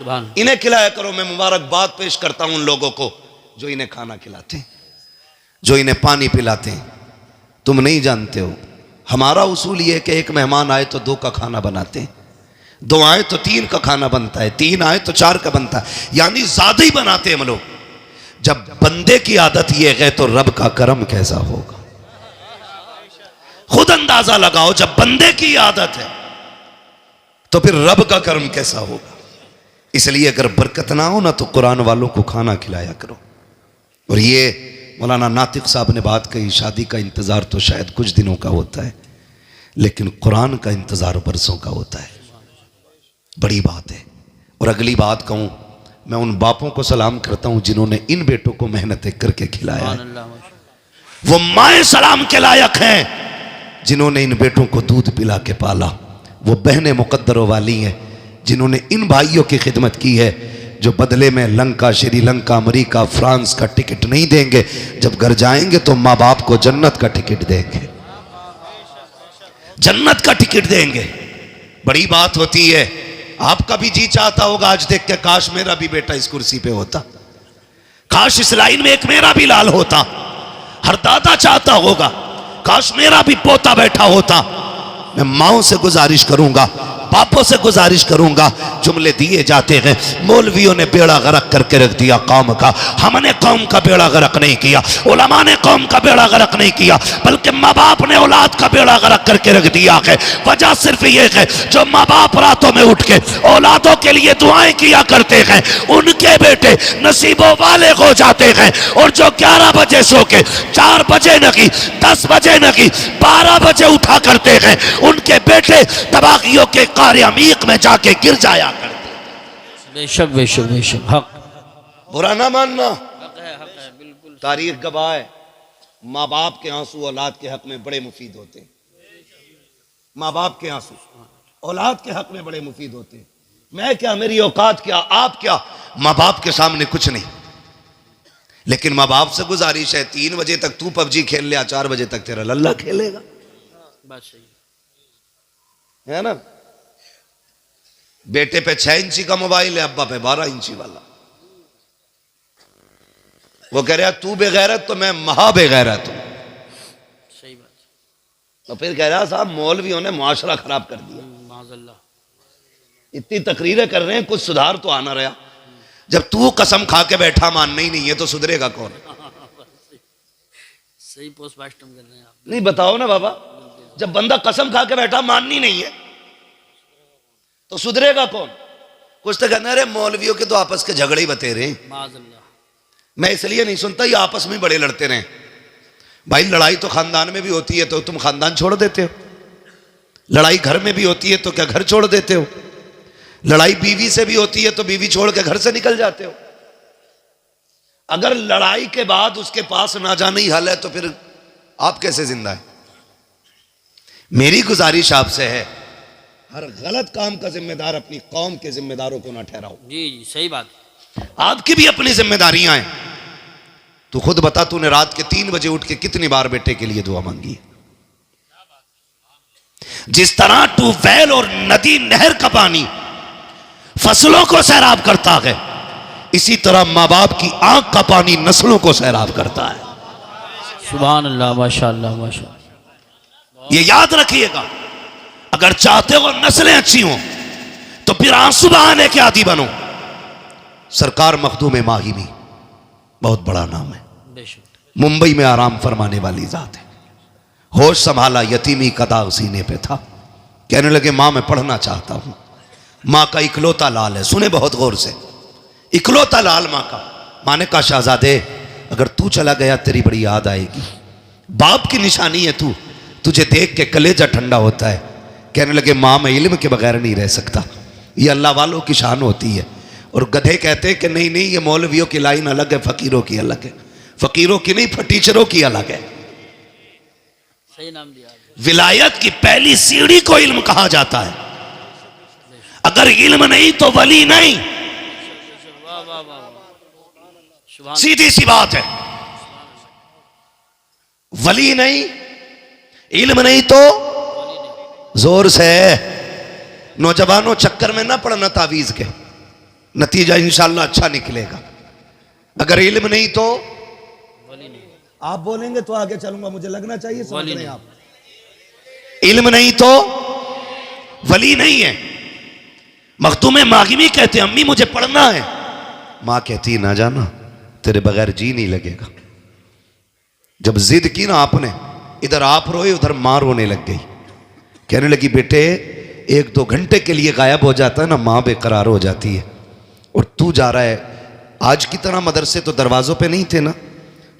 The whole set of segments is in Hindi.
सुभान। इन्हें खिलाया करो। मैं मुबारकबाद पेश करता हूं उन लोगों को जो इन्हें खाना खिलाते हैं, जो इन्हें पानी पिलाते हैं। तुम नहीं जानते हो, हमारा उसूल यह है कि एक मेहमान आए तो 2 का खाना बनाते हैं, 2 आए तो 3 का खाना बनता है, 3 आए तो 4 का बनता है, यानी ज्यादा ही बनाते हैं हम लोग। जब बंदे की आदत यह है तो रब का करम कैसा होगा, खुद अंदाजा लगाओ। जब बंदे की आदत है तो फिर रब का करम कैसा होगा। इसलिए अगर बरकत ना हो ना तो कुरान वालों को खाना खिलाया करो। और ये मौलाना नातिक साहब ने बात कही, शादी का इंतजार तो शायद कुछ दिनों का होता है, लेकिन कुरान का इंतजार बरसों का होता है। बड़ी बात है। और अगली बात कहूं, मैं उन बापों को सलाम करता हूं जिन्होंने इन बेटों को मेहनत करके खिलाया है। वो माए सलाम के लायक हैं जिन्होंने इन बेटों को दूध पिला के पाला। वो बहनें मुकद्दरों वाली हैं जिन्होंने इन भाइयों की खिदमत की है, जो बदले में लंका, श्रीलंका, अमेरिका, फ्रांस का टिकट नहीं देंगे, जब घर जाएंगे तो माँ बाप को जन्नत का टिकट देंगे, जन्नत का टिकट देंगे। बड़ी बात होती है। आपका भी जी चाहता होगा आज देख के, काश मेरा भी बेटा इस कुर्सी पे होता, काश इस लाइन में एक मेरा भी लाल होता। हर दादा चाहता होगा काश मेरा भी पोता बैठा होता। मैं माओं से गुजारिश करूंगा, बापों से गुजारिश करूंगा। जुमले दिए जाते हैं, मौलवियों ने बेड़ा गर्क करके रख दिया कौम का। हमने कौम का बेड़ा गर्क नहीं किया, उलमा ने कौम का बेड़ा गर्क नहीं किया, बल्कि माँ बाप ने औलाद का बेड़ा गर्क करके रख दिया है। वजह सिर्फ ये है, जो माँ बाप रातों में उठ के औलादों के लिए दुआएं किया करते हैं, उनके बेटे नसीबों वाले हो जाते हैं। और जो 11 बजे सो के 4 बजे नहीं, 10 बजे नहीं, 12 बजे उठा करते हैं, उनके बेटे तबागियों के अमीक में जाके गिर जाया करते। बेशक बेशक बेशक, हक। बुरा ना मानना, हक है बिल्कुल। तारीख गवाह है, माँ बाप के आंसू औलाद के हक में बड़े मुफीद होते हैं। माँ बाप के आंसू औलाद के हक में बड़े मुफीद होते हैं। मैं क्या, मेरी औकात क्या, आप क्या, माँ बाप के सामने कुछ नहीं। लेकिन माँ बाप से गुजारिश है, 3 बजे तक तू पबजी खेल लिया, 4 बजे तक तेरा लल्ला खेलेगा। बात सही है ना। बेटे पे 6 इंची का मोबाइल है, अब्बा पे 12 इंची वाला। वो कह रहा तू बेगैरत तो मैं महा बेगैरत हूं। सही बात। तो फिर कह रहा साहब मौलवियों ने मुआशरा खराब कर दिया। इतनी तकरीरें कर रहे हैं, कुछ सुधार तो आना रहा। जब तू कसम खा के बैठा मानना ही नहीं है तो सुधरेगा कौन। सही पोस्टमार्टम कर रहे हैं आप। नहीं बताओ ना बाबा, जब बंदा कसम खा के बैठा माननी नहीं है तो सुधरेगा कौन। कुछ तो कहना, अरे मौलवियों के तो आपस के झगड़े ही बतेरे हैं। मैं इसलिए नहीं सुनता, ये आपस में बड़े लड़ते रहे। भाई लड़ाई तो खानदान में भी होती है तो तुम खानदान छोड़ देते हो, लड़ाई घर में भी होती है तो क्या घर छोड़ देते हो, लड़ाई बीवी से भी होती है तो बीवी छोड़ के घर से निकल जाते हो। अगर लड़ाई के बाद उसके पास ना जाने ही हल है तो फिर आप कैसे जिंदा है। मेरी गुजारिश आपसे है, हर गलत काम का जिम्मेदार अपनी कौम के जिम्मेदारों को ना ठहराओ। जी जी सही बात। आपकी भी अपनी जिम्मेदारियां हैं। तू खुद बता, तूने रात के 3 बजे उठ के कितनी बार बेटे के लिए दुआ मांगी। जिस तरह ट्यूबवेल और नदी नहर का पानी फसलों को सैराब करता है, इसी तरह माँ बाप की आंख का पानी नस्लों को सैराब करता है। सुभान अल्लाह, माशाअल्लाह माशाअल्लाह। ये याद रखिएगा, अगर चाहते हो नस्लें अच्छी हों तो फिर आंसू बहाने के आदी बनो। सरकार मखदूम माहिमी बहुत बड़ा नाम है, मुंबई में आराम फरमाने वाली जात है। होश संभाला, यतीमी कदा सीने पे था। कहने लगे मां मैं पढ़ना चाहता हूं। मां का इकलौता लाल है, सुने बहुत गौर से, इकलौता लाल मां का। मां ने कहा शहजादे अगर तू चला गया तेरी बड़ी याद आएगी। बाप की निशानी है तू, तुझे देख के कलेजा ठंडा होता है। कहने लगे मां मैं इल्म के बगैर नहीं रह सकता, ये अल्लाह वालों की शान होती है। और गधे कहते हैं कि नहीं नहीं ये मौलवियों की लाइन अलग है, फकीरों की अलग है। फकीरों की नहीं, टीचरों की अलग है। सही नाम दिया। विलायत की पहली सीढ़ी को इल्म कहा जाता है। अगर इल्म नहीं तो वली नहीं, सीधी सी बात है। वली नहीं, इल्म नहीं तो जोर से। नौजवानों चक्कर में ना पड़ना तावीज के, नतीजा इंशाल्लाह अच्छा निकलेगा। अगर इल्म नहीं तो वली नहीं, आप बोलेंगे तो आगे चलूंगा, मुझे लगना चाहिए समझ वली रहे हैं नहीं। आप। इल्म नहीं तो वली नहीं है। मखतूम मागिमी कहते अम्मी मुझे पढ़ना है, मां कहती ना जाना, तेरे बगैर जी नहीं लगेगा। जब जिद की ना आपने, इधर आप रोए उधर मां रोने लग गई। कहने लगी बेटे 1-2 घंटे के लिए गायब हो जाता है ना, मां बेकरार हो जाती है। और तू जा रहा है, आज की तरह मदरसे तो दरवाजों पे नहीं थे ना,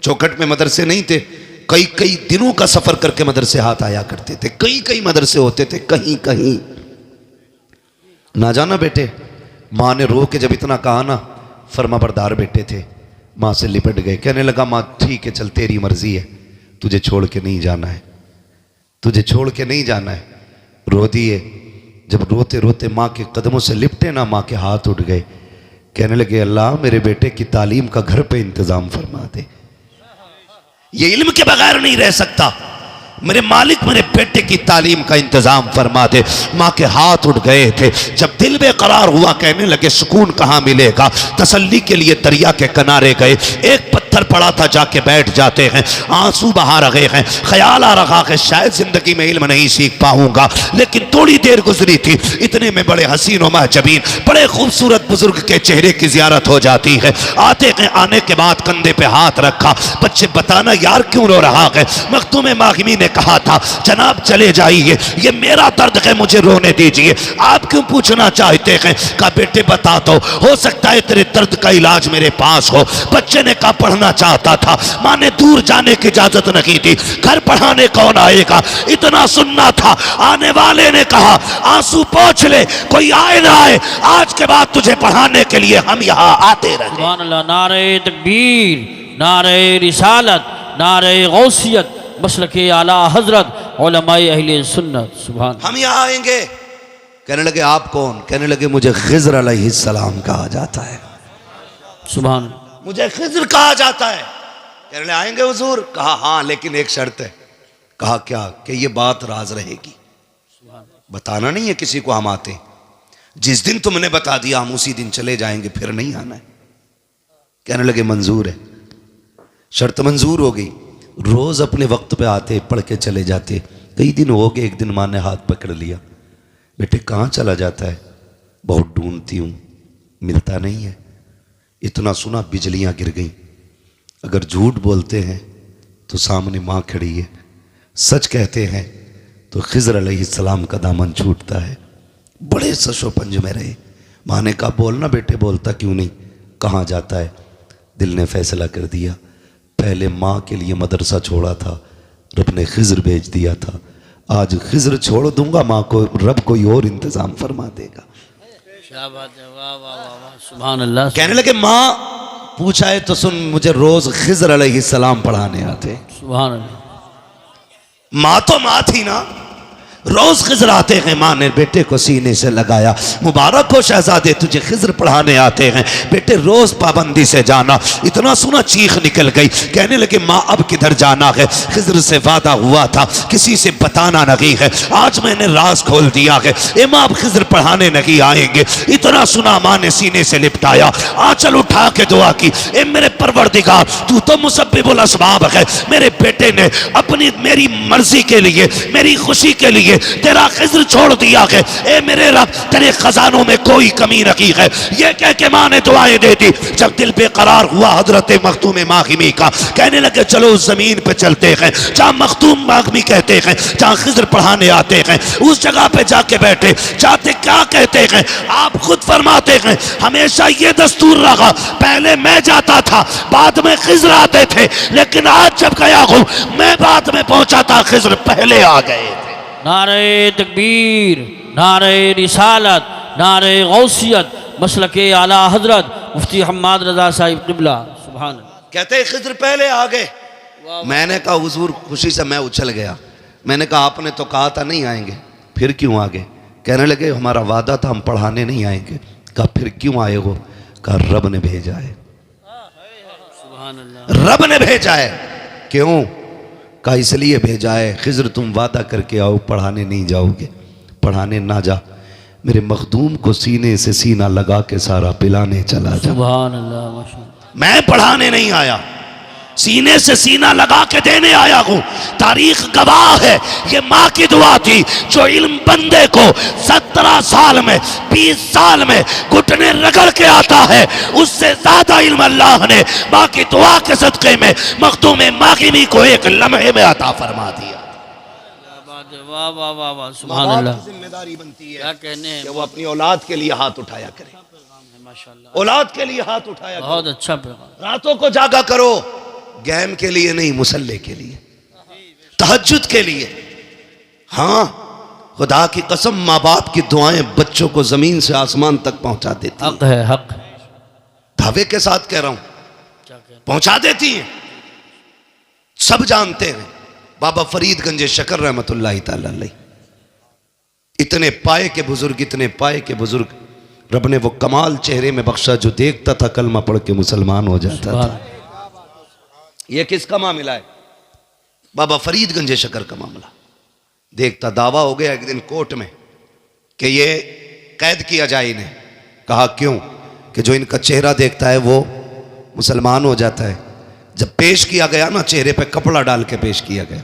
चौखट में मदरसे नहीं थे, कई कई दिनों का सफर करके मदरसे हाथ आया करते थे, कई कई मदरसे होते थे, कहीं कहीं ना जाना बेटे। मां ने रो के जब इतना कहा ना, फर्माबरदार बेटे थे, मां से लिपट गए। कहने लगा मां ठीक है चल तेरी मर्जी है, तुझे छोड़ के नहीं जाना है, तुझे छोड़ के नहीं जाना है। रो दिए। जब रोते रोते मां के कदमों से लिपटे ना, मां के हाथ उठ गए। कहने लगे अल्लाह मेरे बेटे की तालीम का घर पे इंतजाम फरमा दे, ये इल्म के बगैर नहीं रह सकता, मेरे मालिक मेरे बेटे की तालीम का इंतजाम फरमा दे। मां के हाथ उठ गए थे। जब दिल बेकरार हुआ, कहने लगे सुकून कहां मिलेगा, तसल्ली के लिए दरिया के किनारे गए। एक पत्थर पड़ा था, जाके बैठ जाते हैं, आंसू बहा रहे हैं, ख्याल आ रहा है शायद जिंदगी में इल्म नहीं सीख पाऊंगा। लेकिन थोड़ी देर गुजरी थी, इतने में बड़े हसीन और महजबीन बड़े खूबसूरत बुजुर्ग के चेहरे की जियारत हो जाती है। आते हैं, आने के बाद कंधे पे हाथ रखा, बच्चे बताना यार क्यों रो रहा है। मखतूम मागिमी ने कहा था जनाब चले जाइए, ये मेरा दर्द है, मुझे रोने दीजिए, आप क्यों पूछना चाहते हैं। कहा बेटे बता दो, हो सकता है तेरे दर्द का इलाज मेरे पास हो। बच्चे ने कहा पढ़ना चाहता था, मां ने दूर जाने की इजाजत नहीं दी, घर पढ़ाने कौन आएगा, इतना सुनना था। आने वाले ने कहा आंसू पोंछ ले, कोई आए ना आए, आज के बाद तुझे पढ़ाने के लिए हम यहाँ आते रहे। सुभान अल्लाह। नारे तकबीर, नारे रिसालत, नारे गौसियत, मसलके आला हजरत उलमाए अहले सुन्नत। सुभान। हम यहाँ आएंगे। कहने लगे आप कौन। कहने लगे मुझे खिज़्र अलैहिस्सलाम कहा जाता है, सुभान। मुझे खिज़्र कहा जाता है। कहने लगे आएंगे हुजूर। कहा हाँ लेकिन एक शर्त है। कहा क्या। कि ये बात राज रहेगी, बताना नहीं है किसी को हम आते, जिस दिन तुमने बता दिया हम उसी दिन चले जाएंगे, फिर नहीं आना है। कहने लगे मंजूर है। शर्त मंजूर हो गई। रोज अपने वक्त पे आते, पढ़ के चले जाते। कई दिन हो गए, एक दिन मां ने हाथ पकड़ लिया, बेटे कहाँ चला जाता है। बहुत ढूंढती हूँ, मिलता नहीं है। इतना सुना बिजलियां गिर गई। अगर झूठ बोलते हैं तो सामने मां खड़ी है, सच कहते हैं तो खिज़्र अलैहिस्सलाम का दामन छूटता है। बड़े सशो पंज में रहे। मां ने कहा बोलना बेटे। बोलता क्यों नहीं, कहाँ जाता है। दिल ने फैसला कर दिया, पहले माँ के लिए मदरसा छोड़ा था, रब ने खिज़्र भेज दिया था, आज खिज़्र छोड़ दूंगा, माँ को रब कोई और इंतजाम फरमा देगा। क्या बात है, वाह वाह वाह वाह, सुभान अल्लाह। कहने लगे माँ पूछा है तो सुन, मुझे रोज खिज़्र अलैहिस्सलाम पढ़ाने आते। सुभान अल्लाह। माँ तो माँ थी ना, रोज खिज़्र आते हैं। माँ ने बेटे को सीने से लगाया, मुबारक हो शहजादे तुझे खिज़्र पढ़ाने आते हैं, बेटे रोज पाबंदी से जाना। इतना सुना चीख निकल गई। कहने लगे माँ अब किधर जाना है, खिज़्र से वादा हुआ था किसी से बताना नहीं है, आज मैंने राज खोल दिया है। ए माँ अब खिज़्र पढ़ाने नहीं आएंगे। इतना सुना माँ ने सीने से लिपटाया, आंचल उठा के दुआ की, ए मेरे परवरदिगार तू तो मुसब्बिबुल असबाब है, मेरे बेटे ने अपनी मेरी मर्जी के लिए, मेरी खुशी के लिए तेरा खिज़्र छोड़ दिया है। ए मेरे रब तेरे खजानों में कोई कमी नहीं है। ये कह के मां ने दुआएं दे दी। जब दिल बेकरार हुआ हजरत मखतूम मागिमी का, कहने लगे चलो उस जमीन पे चलते हैं जहां मखतूम मागिमी कहते हैं, जहां खिज़्र पढ़ाने आते हैं, उस जगह पे जाके बैठे। जाते क्या कहते हैं, आप खुद फरमाते हैं हमेशा ये दस्तूर रहा, पहले मैं जाता था बाद में खिज़्र आते थे, लेकिन आज जब गया हूं मैं बाद में पहुंचा था, खिज़्र पहले आ गए थे। नारे तकबीर, नारे रिसालत, नारे गौसियत, मसलके आला हजरत मुफ्ती हम्माद रजा साहिब क़िबला। सुभान अल्लाह। कहते हैं खिज़्र पहले आ गए। मैंने कहा हुजूर, खुशी से मैं उछल गया। मैंने कहा आपने तो कहा था नहीं आएंगे, फिर क्यों आ गए। कहने लगे हमारा वादा था हम पढ़ाने नहीं आएंगे। कहा फिर क्यों आए हो। कहा रब ने भेजा है, सुभान अल्लाह। रब ने भेजा है। क्यों। कहा इसलिए भेजा है, खिज़्र तुम वादा करके आओ पढ़ाने नहीं जाओगे, पढ़ाने ना जा, मेरे मखदूम को सीने से सीना लगा के सारा पिलाने चला जा। सुभान अल्लाह माशाअल्लाह। मैं पढ़ाने नहीं आया, सीने से सीना लगा के देने आया हूं। तारीख गवाह है, ये माँ की दुआ थी जो इल्म बंदे को 17 साल में 20 साल में घुटने रगड़ के आता है, उससे ज्यादा इल्म अल्लाह ने माँ की दुआ के सदक़े में मखदूम मागिमी को एक लम्हे में अता फरमा दिया। वाह वाह वाह वाह सुभान अल्लाह। जिम्मेदारी बनती है क्या कहने हैं, कि वो अपनी औलाद के लिए हाथ उठाया करे, माशाअल्लाह। औलाद के लिए हाथ उठाया करे। बहुत अच्छा पैगाम। रातों को जागा करो, गेम के लिए नहीं, मुसल्ले के लिए, तहज्जुद के लिए। हाँ, खुदा की कसम, माँ बाप की दुआएं बच्चों को जमीन से आसमान तक पहुंचा देती हक है, हक है। दावे के साथ कह रहा हूं, क्या कहने, पहुंचा देती हैं। सब जानते हैं बाबा फरीद गंज शकर रहमतुल्लाह ताला अलैह, इतने पाए के बुजुर्ग, इतने पाए के बुजुर्ग, रब ने वो कमाल चेहरे में बख्शा जो देखता था कलमा पढ़ के मुसलमान हो जाता था। ये किसका मामला है? बाबा फरीद गंज शकर का मामला। देखता, दावा हो गया एक दिन कोर्ट में कि ये कैद किया जाए इन्हें। कहा क्यों? कि जो इनका चेहरा देखता है वो मुसलमान हो जाता है। जब पेश किया गया ना, चेहरे पे कपड़ा डाल के पेश किया गया,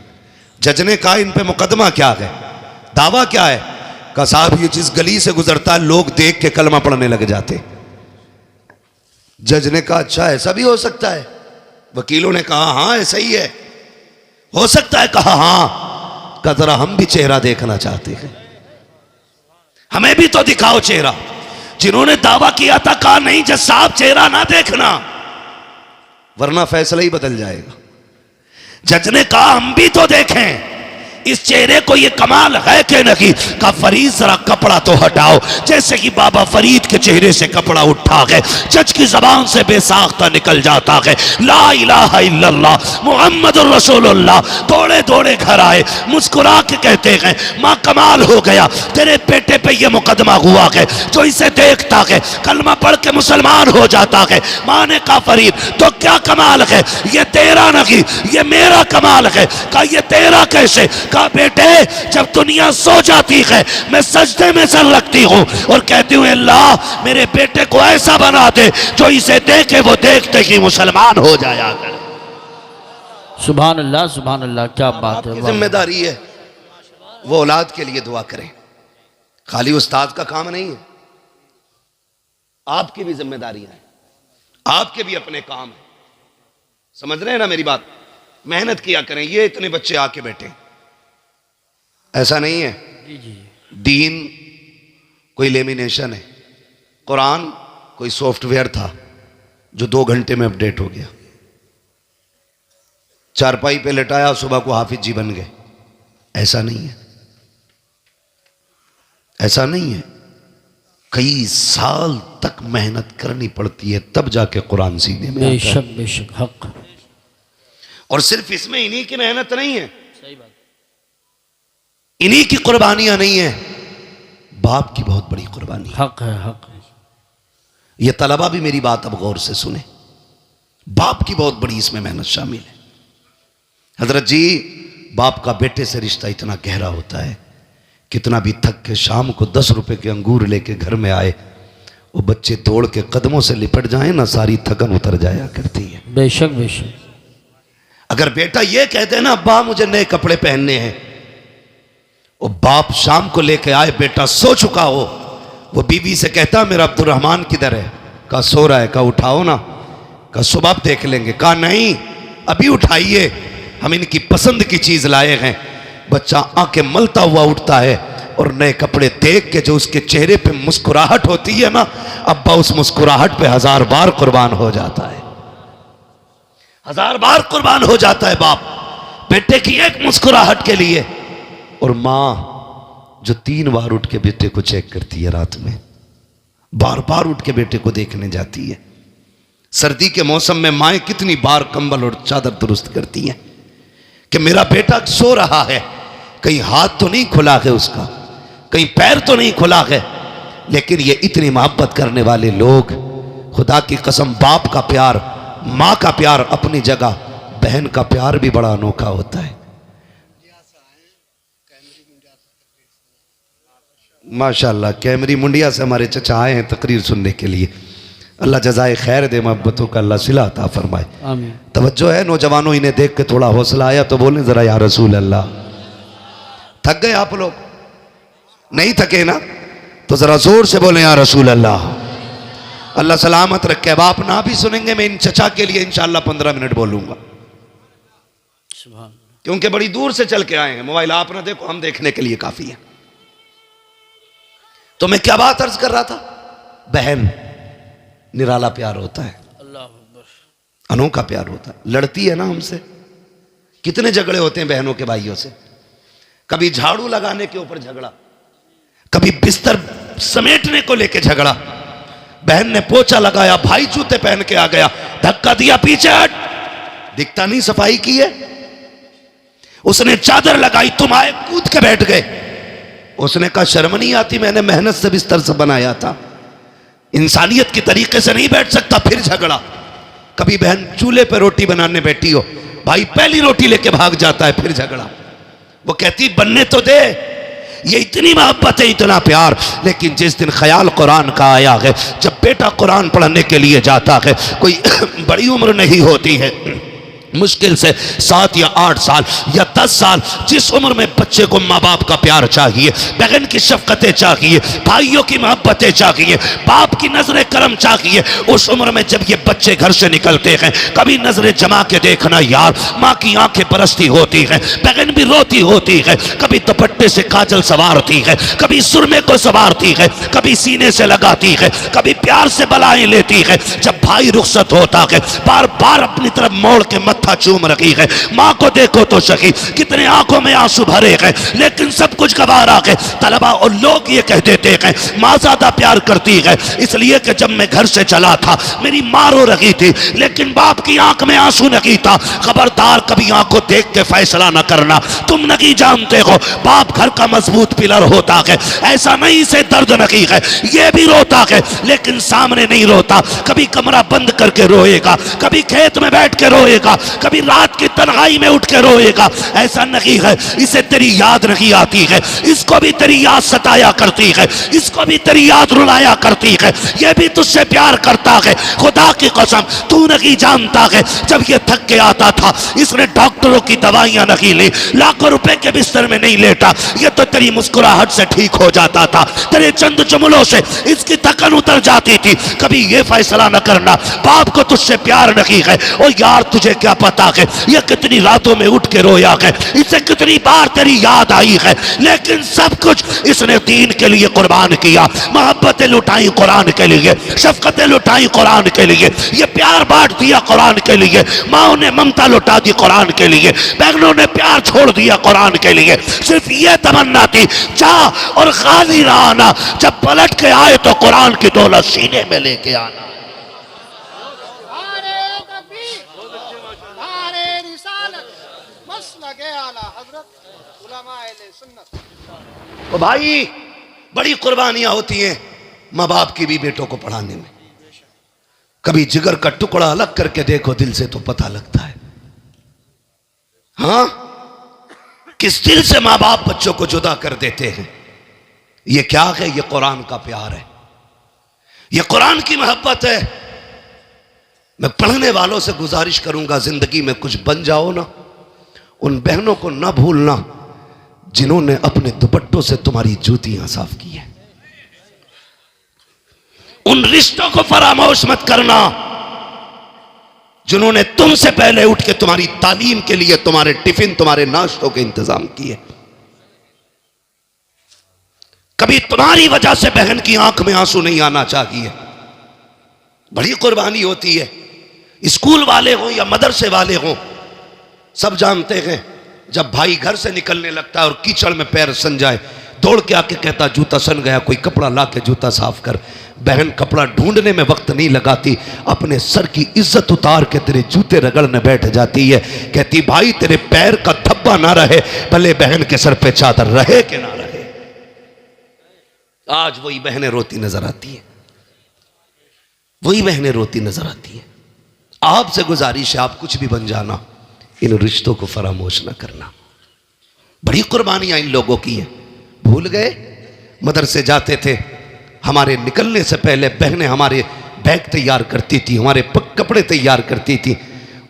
जज ने कहा इन पे मुकदमा क्या है, दावा क्या है? कहा साहब ये जिस गली से गुजरता है लोग देख के कलमा पढ़ने लग जाते। जज ने कहा अच्छा ऐसा भी हो सकता है? वकीलों ने कहा हाँ ऐसा ही है, हो सकता है। कहा हाँ। कहा जरा हम भी चेहरा देखना चाहते हैं, हमें भी तो दिखाओ चेहरा। जिन्होंने दावा किया था कहा नहीं जज साहब चेहरा ना देखना वरना फैसला ही बदल जाएगा। जज ने कहा हम भी तो देखें इस चेहरे को, ये कमाल है कि नहीं? का फरीद जरा कपड़ा तो हटाओ। जैसे कि बाबा फरीद के चेहरे से कपड़ा उठा गए, जज की जबान से बेसाख्ता निकल जाता है ला इलाहा इल्लल्लाह मुहम्मदुर रसूलुल्लाह। दौड़े दौड़े घर आए, मुस्कुरा के कहते हैं माँ कमाल हो गया, तेरे बेटे पे ये मुकदमा हुआ है, जो इसे देखता है कलमा पढ़ के मुसलमान हो जाता है। माँ ने कहा फरीद तो क्या कमाल है? ये तेरा नहीं, ये मेरा कमाल है। कहा ये तेरा कैसे? कहा बेटे जब दुनिया सो जाती है मैं सजदे में सर रखती हूँ और कहती हूँ अल्लाह मेरे बेटे को ऐसा बना दे जो इसे देखे वो देखते ही मुसलमान हो जाया करे। सुभान अल्लाह, सुभान अल्लाह। क्या बात है। जिम्मेदारी है वो औलाद के लिए दुआ करें, खाली उस्ताद का काम नहीं है। आपकी भी जिम्मेदारियां हैं, आपके भी अपने काम है। समझ रहे हैं ना मेरी बात? मेहनत किया करें। ये इतने बच्चे आके बैठे, ऐसा नहीं है। जी जी। दीन कोई लेमिनेशन है, कुरान कोई सॉफ्टवेयर था जो 2 घंटे में अपडेट हो गया। चारपाई पे लेटाया, सुबह को हाफिज जी बन गए। ऐसा नहीं है, ऐसा नहीं है। कई साल तक मेहनत करनी पड़ती है तब जाके कुरान सीने में आता है। बेशक बेशक, हक। और सिर्फ इसमें इन्हीं की मेहनत नहीं है, सही बात, इन्हीं की कुर्बानियां नहीं है, बाप की बहुत बड़ी कुर्बानी। हक है, हक है। ये तलबा भी मेरी बात अब गौर से सुने, बाप की बहुत बड़ी इसमें मेहनत शामिल है। हजरत जी, बाप का बेटे से रिश्ता इतना गहरा होता है, कितना भी थक के शाम को 10 रुपए के अंगूर लेके घर में आए, वो बच्चे तोड़ के कदमों से लिपट जाए ना, सारी थकन उतर जाया करती है। बेशक बेशक। अगर बेटा ये कहते हैं ना अब्बा मुझे नए कपड़े पहनने हैं, वो बाप शाम को लेके आए, बेटा सो चुका हो, वो बीवी से कहता मेरा अब्दुर्रहमान किधर है? कहा सो रहा है। कहा उठाओ ना। कहा सुबह देख लेंगे। कहा नहीं अभी उठाइए, हम इनकी पसंद की चीज लाए हैं। बच्चा आंखें मलता हुआ उठता है और नए कपड़े देख के जो उसके चेहरे पे मुस्कुराहट होती है ना, अब्बा उस मुस्कुराहट पे 1000 बार कुर्बान हो जाता है, 1000 बार कुर्बान हो जाता है बाप बेटे की एक मुस्कुराहट के लिए। और मां जो 3 बार उठ के बेटे को चेक करती है रात में, बार बार उठ के बेटे को देखने जाती है। सर्दी के मौसम में माएँ कितनी बार कंबल और चादर दुरुस्त करती हैं कि मेरा बेटा सो रहा है, कहीं हाथ तो नहीं खुला है उसका, कहीं पैर तो नहीं खुला है। लेकिन ये इतनी मोहब्बत करने वाले लोग, खुदा की कसम, बाप का प्यार, माँ का प्यार अपनी जगह, बहन का प्यार भी बड़ा अनोखा होता है। माशाल्लाह कैमरी मुंडिया से हमारे चचा आए हैं तकरीर सुनने के लिए। अल्लाह जज़ाए खैर दे, मोहब्बतों का अल्लाह सिला अता फरमाए। आमीन। तवज्जो है नौजवानों, इन्हें देख के थोड़ा हौसला आया तो बोलें ज़रा या रसूल अल्लाह। थक गए आप लोग? नहीं थके ना? तो ज़रा ज़ोर से बोलें या रसूल अल्लाह। अल्लाह सलामत रखे। अब आप ना भी सुनेंगे, मैं इन चचा के लिए इंशाअल्लाह 15 मिनट बोलूँगा, सुभान। क्योंकि बड़ी दूर से चल के आए हैं। मोबाइल आप ना देखो, हम देखने के लिए काफ़ी है। तो मैं क्या बात अर्ज कर रहा था? बहन, निराला प्यार होता है, अल्लाह अकबर। अनोखा प्यार होता है। लड़ती है ना हमसे, कितने झगड़े होते हैं बहनों के भाइयों से। कभी झाड़ू लगाने के ऊपर झगड़ा, कभी बिस्तर समेटने को लेके झगड़ा। बहन ने पोछा लगाया, भाई जूते पहन के आ गया, धक्का दिया, पीछे हट, दिखता नहीं सफाई की है। उसने चादर लगाई, तुम आए कूद के बैठ गए। उसने कहा शर्म नहीं आती, मैंने मेहनत से बिस्तर से बनाया था, इंसानियत के तरीके से नहीं बैठ सकता। फिर झगड़ा। कभी बहन चूल्हे पर रोटी बनाने बैठी हो, भाई पहली रोटी लेके भाग जाता है, फिर झगड़ा। वो कहती बनने तो दे। ये इतनी मोहब्बत है, इतना प्यार। लेकिन जिस दिन ख्याल कुरान का आया है, जब बेटा कुरान पढ़ने के लिए जाता है, कोई बड़ी उम्र नहीं होती है, मुश्किल से 7 या 8 साल या 10 साल, जिस उम्र में बच्चे को माँ बाप का प्यार चाहिए, बहन की शफकतें चाहिए, भाइयों की मोहब्बतें चाहिए, बाप की नजर करम चाहिए, उस उम्र में जब ये बच्चे घर से निकलते हैं, कभी नजरें जमा के देखना यार, माँ की आंखें बरसती होती हैं, बहन भी रोती होती है, कभी दुपट्टे से काजल सवारती है, कभी सुरमे को सवारती है, कभी सीने से लगाती है, कभी प्यार से बलाएं लेती है। जब भाई रुखसत होता है, बार बार अपनी तरफ मोड़ के मत्था चूम रही है। माँ को देखो तो सही, कितने आंखों में आंसू भरे हैं, लेकिन सब कुछ गवारा है। तलबा और लोग ये कह देते हैं माँ ज्यादा प्यार करती है, इसलिए कि जब मैं घर से चला था मेरी माँ रो रही थी, लेकिन बाप की आंख में आंसू नहीं था। खबरदार कभी आंख को देख के फैसला न करना, तुम नहीं जानते हो बाप घर का मजबूत पिलर होता है। ऐसा नहीं से दर्द नहीं है, ये भी रोता है, लेकिन सामने नहीं रोता। कभी कमरा बंद करके रोएगा, कभी खेत में बैठ के रोएगा, कभी रात की तन्हाई में उठ के रोएगा। ऐसा नहीं है इसे तेरी याद नहीं आती है, इसको भी तेरी याद सताया करती है, इसको भी तेरी याद रुलाया करती है, ये भी तुझसे प्यार करता है। खुदा की कसम तू नहीं जानता है, जब ये थक के आता था, इसने डॉक्टरों की दवाइयां नहीं ली, लाखों रुपए के बिस्तर में नहीं लेटा, ये तो तेरी मुस्कुराहट से ठीक हो जाता था, तेरे चंद जुमलों से इसकी थकन उतर जाती थी। कभी ये फैसला न करना बाप को तुझसे प्यार नहीं है। ओ यार तुझे क्या पता है ये कितनी रातों में उठ के रोया है, इसे कितनी बार तेरी याद आई है, लेकिन सब कुछ इसने दीन के लिए कुर्बान किया। मोहब्बतें लुटाई कुरान के लिए, शफकतें लुटाई कुरान के लिए, ये प्यार बांट दिया कुरान के लिए, माओ ने ममता लुटा दी कुरान के लिए, बहनों ने प्यार छोड़ दिया कुरान के लिए। सिर्फ ये तमन्ना थी जा और खाली ना आना, जब पलट के आए तो कुरान की दौलत सीने में लेके आना। तो भाई बड़ी कुर्बानियां होती हैं माँ बाप की भी बेटों को पढ़ाने में। कभी जिगर का टुकड़ा अलग करके देखो दिल से तो पता लगता है, हाँ किस दिल से माँ बाप बच्चों को जुदा कर देते हैं। ये क्या है? ये कुरान का प्यार है, ये कुरान की मोहब्बत है। मैं पढ़ने वालों से गुजारिश करूंगा जिंदगी में कुछ बन जाओ ना, उन बहनों को ना भूलना जिन्होंने अपने दुपट्टों से तुम्हारी जूतियां साफ की है। उन रिश्तों को फरामोश मत करना जिन्होंने तुमसे पहले उठ के तुम्हारी तालीम के लिए तुम्हारे टिफिन, तुम्हारे नाश्तों के इंतजाम किए। कभी तुम्हारी वजह से बहन की आंख में आंसू नहीं आना चाहिए। बड़ी कुर्बानी होती है। स्कूल वाले हों या मदरसे वाले हों, सब जानते हैं जब भाई घर से निकलने लगता है और कीचड़ में पैर सन जाए, दौड़ के आके कहता जूता सन गया, कोई कपड़ा ला के जूता साफ कर। बहन कपड़ा ढूंढने में वक्त नहीं लगाती, अपने सर की इज्जत उतार के तेरे जूते रगड़ने बैठ जाती है। कहती भाई तेरे पैर का धब्बा ना रहे, भले बहन के सर पे चादर रहे कि ना रहे। आज वही बहनें रोती नजर आती है, वही बहनें रोती नजर आती है। आपसे गुजारिश है आप कुछ भी बन जाना, इन रिश्तों को फरामोश न करना। बड़ी कुर्बानियां इन लोगों की हैं। भूल गए मदरसे जाते थे, हमारे निकलने से पहले बहनें हमारे बैग तैयार करती थी, हमारे कपड़े तैयार करती थी,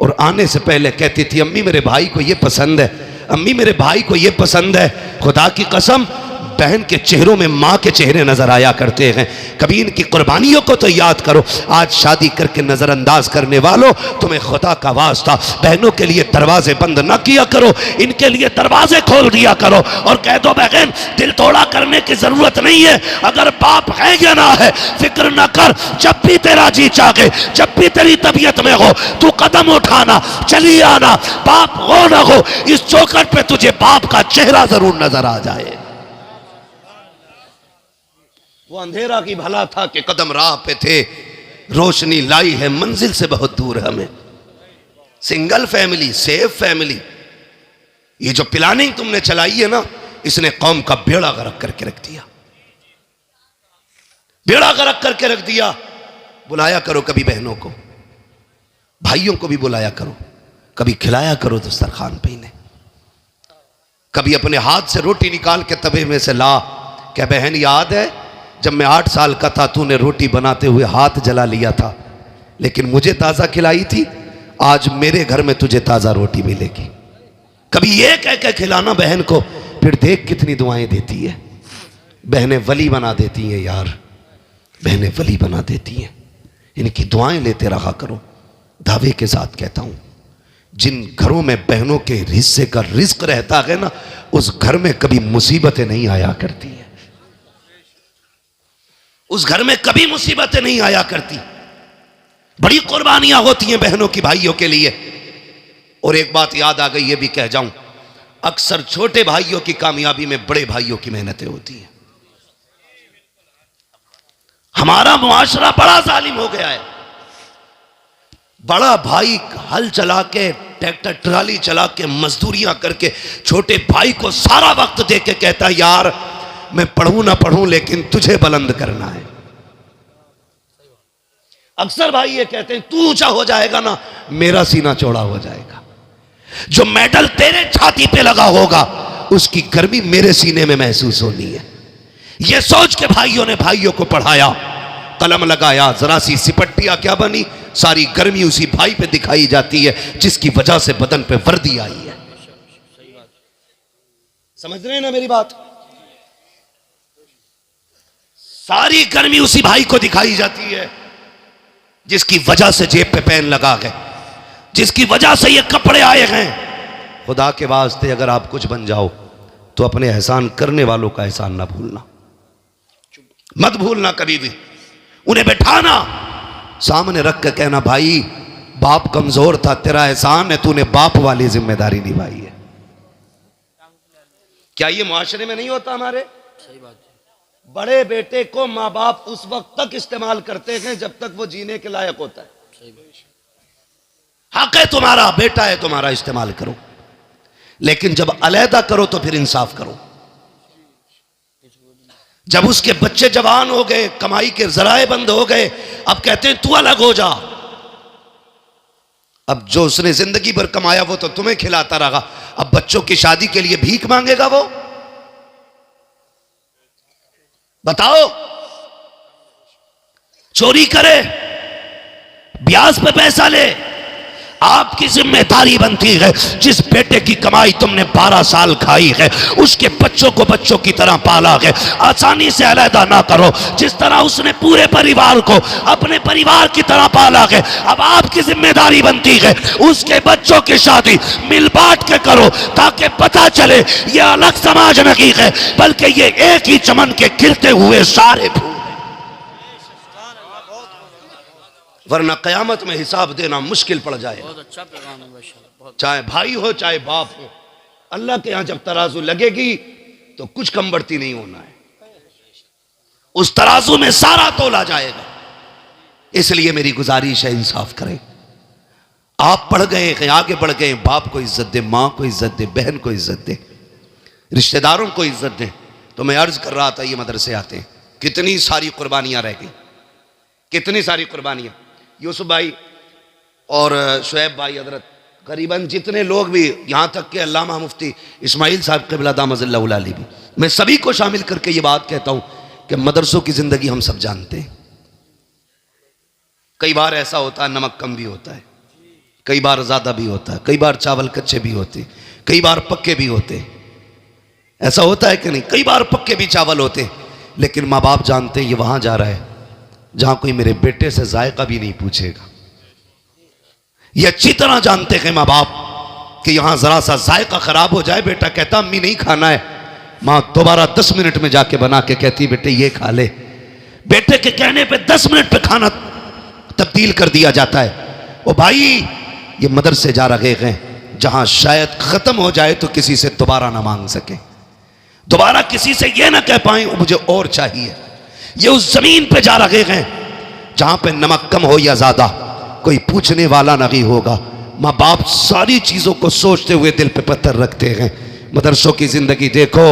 और आने से पहले कहती थी अम्मी मेरे भाई को ये पसंद है, अम्मी मेरे भाई को ये पसंद है। खुदा की कसम बहन के चेहरों में माँ के चेहरे नजर आया करते हैं। कभी इनकी कुर्बानियों को तो याद करो। आज शादी करके नजरअंदाज करने वालों, तुम्हें खुदा का वास्ता बहनों के लिए दरवाजे बंद ना किया करो, इनके लिए दरवाजे खोल दिया करो और कह दो बहन दिल तोड़ा करने की जरूरत नहीं है, अगर बाप है या ना है फिक्र ना कर, जब भी तेरा जी चाहे, जब भी तेरी तबीयत में हो तू कदम उठाना, चली आना, बाप हो ना हो इस चौखट पे तुझे बाप का चेहरा जरूर नजर आ जाए। वो अंधेरा की भला था कि कदम राह पे थे, रोशनी लाई है मंजिल से बहुत दूर हमें। सिंगल फैमिली, सेफ फैमिली, ये जो प्लानिंग तुमने चलाई है ना, इसने कौम का बेड़ा गर्क करके रख दिया, बेड़ा गर्क करके रख दिया। बुलाया करो कभी बहनों को, भाइयों को भी बुलाया करो, कभी खिलाया करो दस्तरखान पे इन्हें, कभी अपने हाथ से रोटी निकाल के तवे में से ला। क्या बहन याद है जब मैं 8 साल का था तूने रोटी बनाते हुए हाथ जला लिया था, लेकिन मुझे ताज़ा खिलाई थी, आज मेरे घर में तुझे ताज़ा रोटी मिलेगी। कभी ये कह के खिलाना बहन को, फिर देख कितनी दुआएं देती है। बहनें वली बना देती हैं यार, बहनें वली बना देती हैं। इनकी दुआएं लेते रहा करो। दावे के साथ कहता हूं, जिन घरों में बहनों के हिस्से का रिस्क रहता है ना, उस घर में कभी मुसीबतें नहीं आया करती हैं, उस घर में कभी मुसीबतें नहीं आया करती। बड़ी कुर्बानियां होती हैं बहनों की भाइयों के लिए। और एक बात याद आ गई, ये भी कह जाऊं, अक्सर छोटे भाइयों की कामयाबी में बड़े भाइयों की मेहनतें होती हैं। हमारा मुआशरा बड़ा जालिम हो गया है। बड़ा भाई हल चला के, ट्रैक्टर ट्राली चला के, मजदूरियां करके छोटे भाई को सारा वक्त दे के कहता यार मैं पढ़ूं ना पढ़ूं लेकिन तुझे बुलंद करना है। अक्सर भाई ये कहते हैं तू ऊंचा हो जाएगा ना मेरा सीना चौड़ा हो जाएगा। जो मेडल तेरे छाती पे लगा होगा उसकी गर्मी मेरे सीने में महसूस होनी है। ये सोच के भाइयों ने भाइयों को पढ़ाया, कलम लगाया, जरा सी सिपट्टिया क्या बनी, सारी गर्मी उसी भाई पे दिखाई जाती है जिसकी वजह से बदन पे वर्दी आई है। समझ रहे हैं ना मेरी बात? सारी गर्मी उसी भाई को दिखाई जाती है जिसकी वजह से जेब पे पेन लगा है, जिसकी वजह से ये कपड़े आए हैं। खुदा के वास्ते अगर आप कुछ बन जाओ तो अपने एहसान करने वालों का एहसान ना भूलना, मत भूलना कभी भी। उन्हें बैठाना, सामने रख के कहना भाई बाप कमजोर था, तेरा एहसान है, तूने बाप वाली जिम्मेदारी निभाई है। क्या ये मुआशरे में नहीं होता हमारे? सही बात है। बड़े बेटे को माँ बाप उस वक्त तक इस्तेमाल करते हैं जब तक वो जीने के लायक होता है। सही बात। हक है तुम्हारा, बेटा है तुम्हारा, इस्तेमाल करो, लेकिन जब अलहदा करो तो फिर इंसाफ करो। जब उसके बच्चे जवान हो गए, कमाई के जराए बंद हो गए, अब कहते हैं तू अलग हो जा। अब जो उसने जिंदगी भर कमाया वो तो तुम्हें खिलाता रहा, अब बच्चों की शादी के लिए भीख मांगेगा वो? बताओ। चोरी करे, ब्याज पे पैसा ले, आपकी जिम्मेदारी बनती है। जिस बेटे की कमाई तुमने 12 साल खाई है उसके बच्चों को बच्चों की तरह पाला है, आसानी से अलहदा ना करो। जिस तरह उसने पूरे परिवार को अपने परिवार की तरह पाला है, अब आपकी जिम्मेदारी बनती है उसके बच्चों की शादी मिल बांट के करो, ताकि पता चले ये अलग समाज नहीं है बल्कि ये एक ही चमन के खिलते हुए सारे फूल। वरना कयामत में हिसाब देना मुश्किल पड़ जाए। बहुत अच्छा पैगाम है माशाअल्लाह। चाहे भाई हो चाहे बाप हो, अल्लाह के यहां जब तराजू लगेगी तो कुछ कम बढ़ती नहीं होना है, उस तराजू में सारा तोला जाएगा। इसलिए मेरी गुजारिश है इंसाफ करें। आप पढ़ गए हैं, आगे बढ़ गए, बाप को इज्जत दे, मां को इज्जत दे, बहन को इज्जत दे, रिश्तेदारों को इज्जत दे। तो मैं अर्ज कर रहा था ये मदरसे आते हैं, कितनी सारी कुर्बानियां रह गई, कितनी सारी कुर्बानियां। यूसुफ भाई और शुएब भाई हजरत करीबन जितने लोग भी, यहाँ तक कि अल्लामा मुफ्ती इस्माइल साहब क़िबला दामतुल्लाह अलैहि भी, मैं सभी को शामिल करके ये बात कहता हूँ कि मदरसों की ज़िंदगी हम सब जानते हैं। कई बार ऐसा होता है नमक कम भी होता है, कई बार ज़्यादा भी होता है, कई बार चावल कच्चे भी होते, कई बार पक्के भी होते। ऐसा होता है कि नहीं? कई बार पक्के भी चावल होते, लेकिन माँ बाप जानते हैं ये वहाँ जा रहा है जहाँ कोई मेरे बेटे से जायका भी नहीं पूछेगा। ये अच्छी तरह जानते हैं माँ बाप कि यहाँ ज़रा सा जायका ख़राब हो जाए, बेटा कहता अम्मी नहीं खाना है, माँ दोबारा 10 मिनट में जाके बना के कहती बेटे ये खा ले। बेटे के कहने पे 10 मिनट पे खाना तब्दील कर दिया जाता है। ओ भाई, ये मदरसे जा रहे हैं जहाँ शायद ख़त्म हो जाए तो किसी से दोबारा ना मांग सके, दोबारा किसी से ये ना कह पाए मुझे और चाहिए। ये उस ज़मीन पे जा रहे हैं जहाँ पे नमक कम हो या ज़्यादा कोई पूछने वाला नहीं होगा। माँ बाप सारी चीज़ों को सोचते हुए दिल पे पत्थर रखते हैं। मदरसों की ज़िंदगी देखो,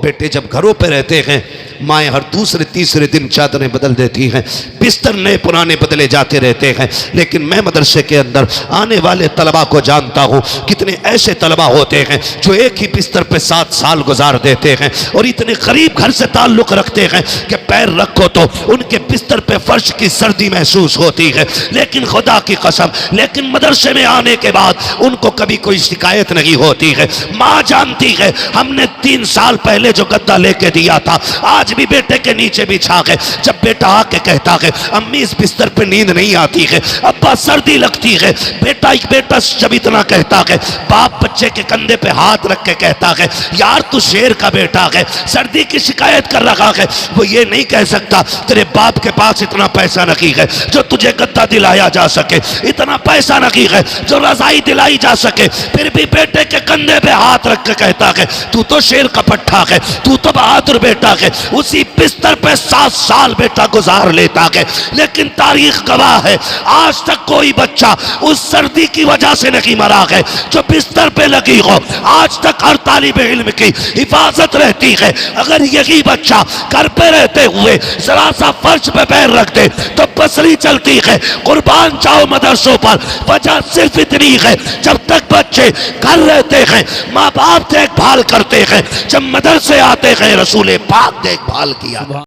बेटे जब घरों पे रहते हैं माएँ हर दूसरे तीसरे दिन चादरें बदल देती हैं, बिस्तर नए पुराने बदले जाते रहते हैं। लेकिन मैं मदरसे के अंदर आने वाले तलबा को जानता हूँ, कितने ऐसे तलबा होते हैं जो एक ही बिस्तर पे 7 साल गुजार देते हैं और इतने करीब घर से ताल्लुक़ रखते हैं कि पैर रखो तो उनके बिस्तर पे फर्श की सर्दी महसूस होती है। लेकिन खुदा की कसम, लेकिन मदरसे में आने के बाद उनको कभी कोई शिकायत नहीं होती है। माँ जानती है हमने 3 साल पहले जो गद्दा लेके दिया था आज भी बेटे के नीचे बिछा गए। जब बेटा आके कहता है अम्मी इस बिस्तर पे नींद नहीं आती है, अब्बा सर्दी लगती है, बेटा जब इतना कहता है, बाप बच्चे के कंधे पे हाथ रख के कहता है यार तू शेर का बेटा है, सर्दी की शिकायत कर रहा है। वो ये नहीं कह सकता तेरे बाप के पास इतना पैसा नहीं है जो तुझे गद्दा दिलाया जा सके, इतना पैसा नहीं है जो रजाई दिलाई जा सके, फिर भी बेटे के कंधे पे हाथ रख के कहता है तू तो शेर का पट्टा है, तू तो बहादुर बेटा है। उसी बिस्तर पे 7 साल बेटा गुजार लेता है। लेकिन तारीख गवाह है आज तक कोई बच्चा उस सर्दी की वजह से नहीं मरा है जो बिस्तर पे लगी हो। आज तक हर तालिबे इल्म की हिफाजत रहती है। अगर यही बच्चा घर पे रहते हुए जरा सा फर्श पे पैर रख दे तो पसली चलती है। कुर्बान जाओ मदरसों पर, वजह सिर्फ इतनी है जब तक बच्चे घर रहते हैं माँ बाप देखभाल करते हैं, जब मदरसे आते हैं रसूल पाक देखभाल किया।